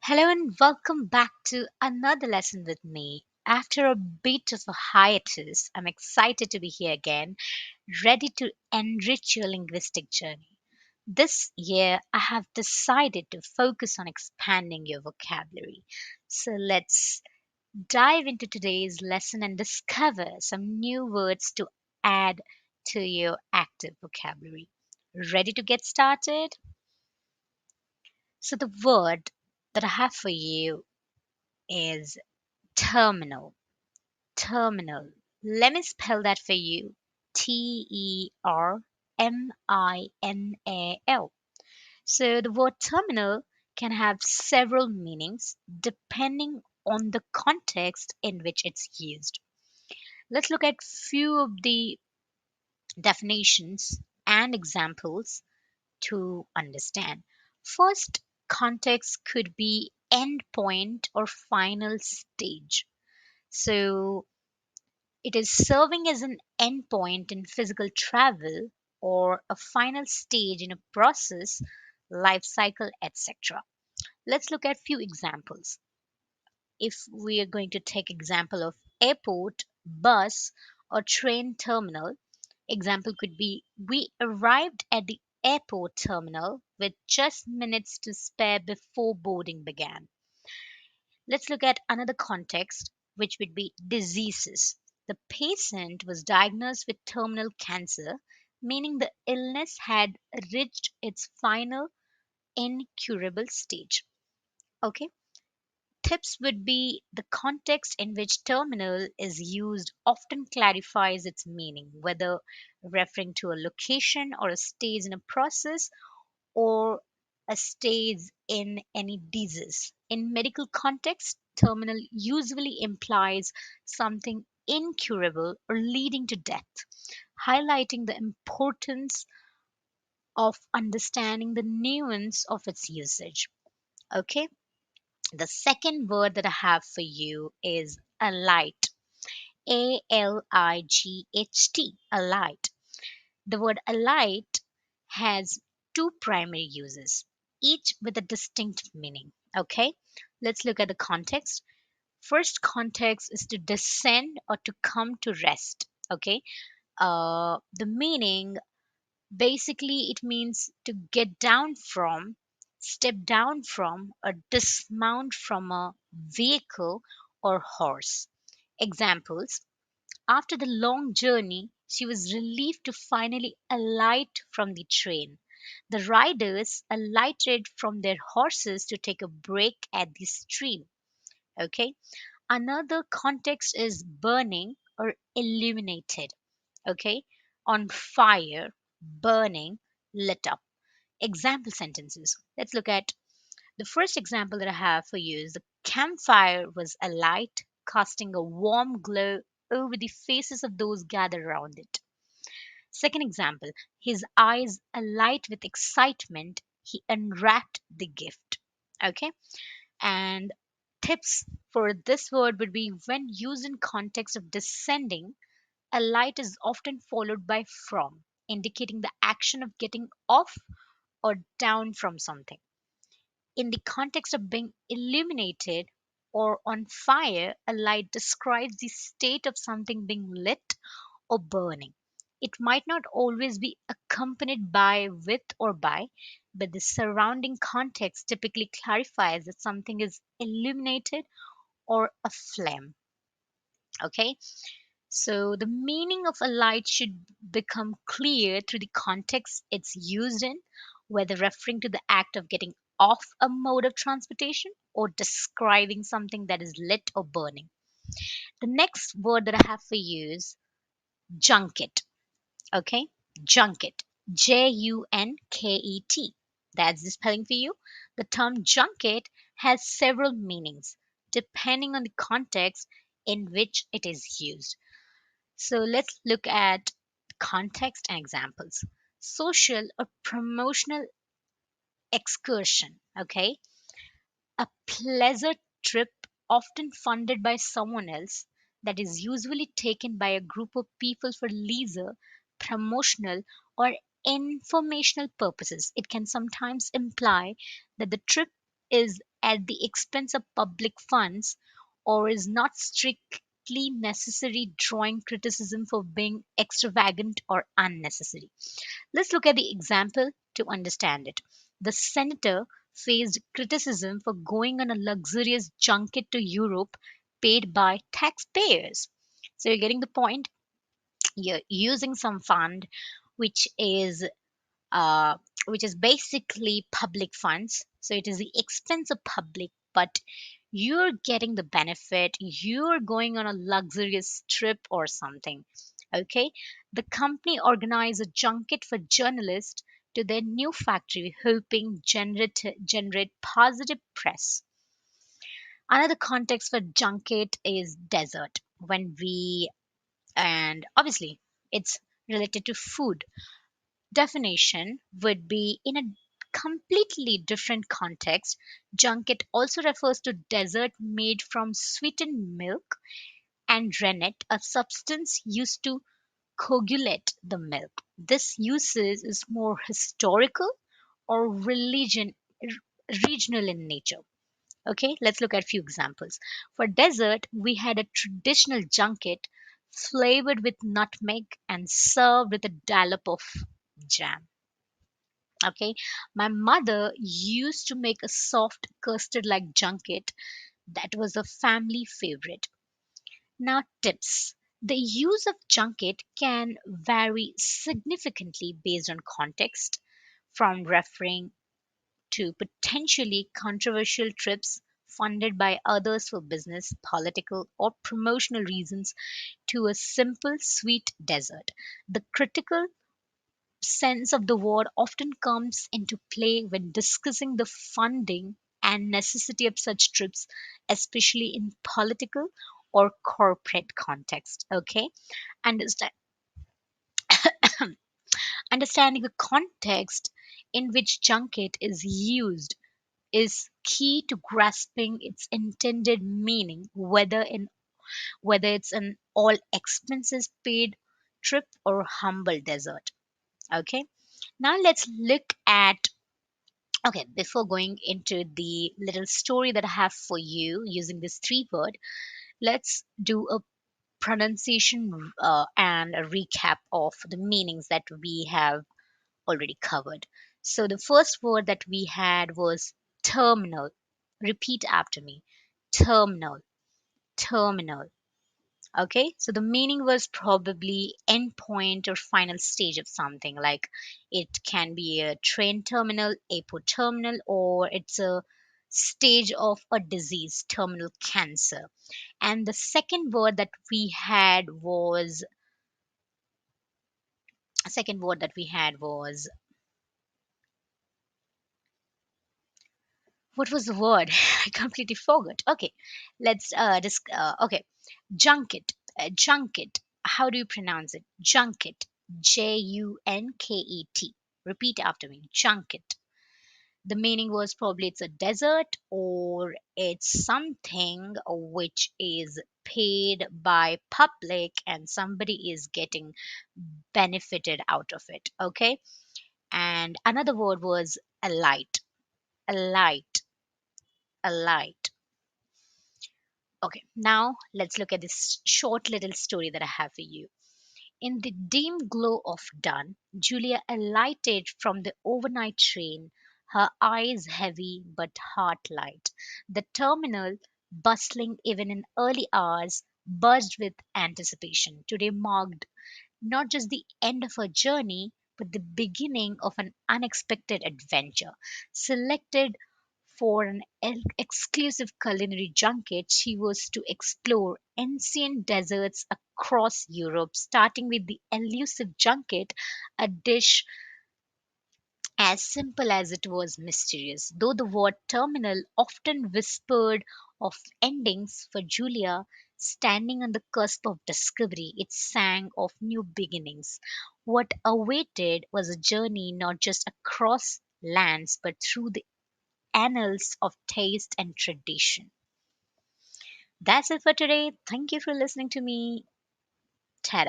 Hello and welcome back to another lesson with me. After a bit of a hiatus, I'm excited to be here again, ready to enrich your linguistic journey. This year, I have decided to focus on expanding your vocabulary. So let's dive into today's lesson and discover some new words to add to your active vocabulary. Ready to get started? So, the word that I have for you is terminal. Terminal. Let me spell that for you. Terminal. So the word terminal can have several meanings depending on the context in which it's used. Let's look at few of the definitions and examples to understand. First, context could be endpoint or final stage. So it is serving as an endpoint in physical travel or a final stage in a process, life cycle, etc. Let's look at few examples. If we are going to take example of airport, bus, or train terminal, example could be we arrived at the airport terminal with just minutes to spare before boarding began. Let's look at another context, which would be diseases. The patient was diagnosed with terminal cancer, meaning the illness had reached its final incurable stage. Okay, tips would be the context in which terminal is used often clarifies its meaning, whether referring to a location or a stage in a process or a stage in any disease. In medical context, terminal usually implies something incurable or leading to death, highlighting the importance of understanding the nuance of its usage. Okay, the second word that I have for you is alight. Alight. Alight. The word alight has two primary uses, each with a distinct meaning. Okay, let's look at the context. First context is to descend or to come to rest. Okay, the meaning basically it means to get down from, step down from, or dismount from a vehicle or horse. Examples: after the long journey, she was relieved to finally alight from the train. The riders alighted from their horses to take a break at the stream. Okay. Another context is burning or illuminated. Okay. On fire, burning, lit up. Example sentences. Let's look at the first example that I have for you is the campfire was alight, casting a warm glow over the faces of those gathered around it. Second example, his eyes alight with excitement, he unwrapped the gift. Okay, and tips for this word would be when used in context of descending, alight is often followed by from, indicating the action of getting off or down from something. In the context of being illuminated or on fire, a light describes the state of something being lit or burning. It might not always be accompanied by, with, or by, but the surrounding context typically clarifies that something is illuminated or aflame. Okay, so the meaning of a light should become clear through the context it's used in, whether referring to the act of getting off a mode of transportation or describing something that is lit or burning. The next word that I have for you is junket. Okay, junket. Junket. That's the spelling for you. The term junket has several meanings depending on the context in which it is used. So let's look at context and examples. Social or promotional excursion. Okay, a pleasure trip often funded by someone else that is usually taken by a group of people for leisure, promotional, or informational purposes. It can sometimes imply that the trip is at the expense of public funds or is not strictly necessary, drawing criticism for being extravagant or unnecessary. Let's look at the example to understand it. The senator faced criticism for going on a luxurious junket to Europe paid by taxpayers. So you're getting the point. You're using some fund which is uh, which is basically public funds. So it is the expense of public, but you're getting the benefit. You're going on a luxurious trip or something. Okay. The company organized a junket for journalists to their new factory, hoping generate positive press. Another context for junket is desert. When we and obviously it's related to food. Definition would be in a completely different context. Junket also refers to dessert made from sweetened milk and rennet, a substance used to coagulate the milk. This usage is more historical or regional in nature. Okay, let's look at a few examples. For dessert, we had a traditional junket flavored with nutmeg and served with a dollop of jam. Okay, my mother used to make a soft custard like junket that was a family favorite. Now, tips. The use of junket can vary significantly based on context, from referring to potentially controversial trips funded by others for business, political, or promotional reasons to a simple sweet dessert. The critical sense of the word often comes into play when discussing the funding and necessity of such trips, especially in political or corporate context. Okay, understand understanding the context in which junket is used is key to grasping its intended meaning, whether it's an all expenses paid trip or humble desert. Okay, now let's look at, okay, before going into the little story that I have for you using this three word, let's do a pronunciation and a recap of the meanings that we have already covered. So the first word that we had was terminal. Repeat after me. Terminal. Terminal. Okay, so the meaning was probably end point or final stage of something. Like it can be a train terminal, airport terminal, or it's a stage of a disease, terminal cancer. And the second word that we had was, what was the word? I completely forgot. Okay, let's okay, junket. Junket. How do you pronounce it? Junket. Junket. Repeat after me. Junket. The meaning was probably it's a desert or it's something which is paid by public and somebody is getting benefited out of it. Okay. And another word was a light. A light. A light. Okay, now let's look at this short little story that I have for you. In the dim glow of dawn, Julia alighted from the overnight train, her eyes heavy but heart light. The terminal, bustling even in early hours, buzzed with anticipation. Today marked not just the end of her journey, but the beginning of an unexpected adventure. Selected for an exclusive culinary junket, she was to explore ancient deserts across Europe, starting with the elusive junket, a dish as simple as it was mysterious. Though the word terminal often whispered of endings, for Julia, standing on the cusp of discovery, it sang of new beginnings. What awaited was a journey not just across lands but through the annals of taste and tradition. That's it for today. Thank you for listening to me. Ta